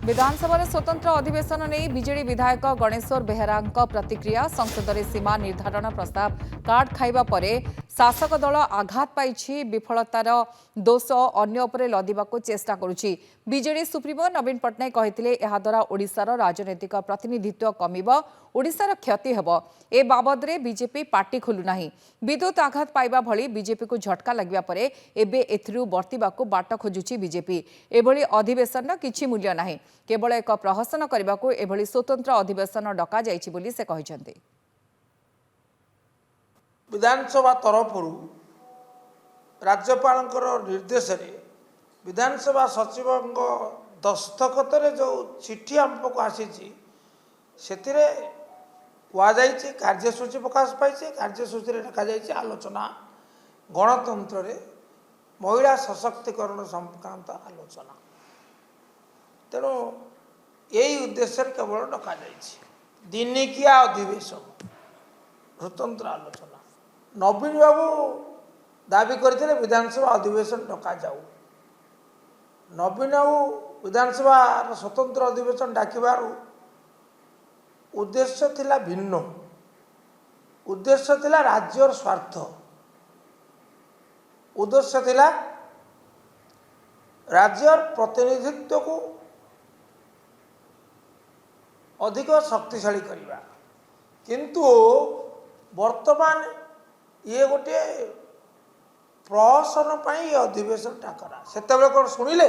विधानसभा स्वतंत्र अधिवेशन नहीं बीजेडी विधायक गणेश्वर बेहेरा प्रतिक्रिया संसद में सीमा निर्धारण प्रस्ताव कार्ड खाइबा परे शासक दल आघात पाई विफलतार दोष अन्य उपरे लदिबाकू चेष्टा करुछि। बीजेडी सुप्रीमो नवीन पट्टनायक कहते द्वारा ओडिशार राजनैतिक प्रतिनिधित्व कमिब, ओडिशार क्षति हेब। ए बाबदरे बीजेपी पार्टी खोलुना। विद्युत आघात पाइबा भली बीजेपी को झटका लगिबा परे एबे एथिरु बर्तिबाकू बाट खोजुछि बीजेपी। एभली अधिवेशन किछि मूल्य नाही, केवल एक प्रहसन करने को एभली स्वतंत्र अधिवेशन डका जाइछि बोली से कहिसेंति। विधानसभा तरफ राज्यपाल निर्देश विधानसभा सचिव दस्तखत जो चिठी आमको आसी कार्यसूची प्रकाश पाई। कार्यसूची रखा आलोचना गणतंत्र रे महिला सशक्तिकरण संक्रांत आलोचना। तेणु यही उद्देश्य केवल डका दिनिकिया अधिवेशन स्वतंत्र आलोचना। नवीन बाबू दाबी करते विधानसभा अधिवेशन डका जाऊ। नवीन बाबू विधानसभा स्वतंत्र अधिवेशन डाकिबार उद्देश्य थिला भिन्न। उद्देश्य थिला राज्यर स्वार्थ, उद्देश्य थिला राज्यर प्रतिनिधित्व को अधिक शक्तिशाली करवा। किंतु वर्तमान ये गोटे प्रहसन अधिवेशन डाकरा से कौन शुणिले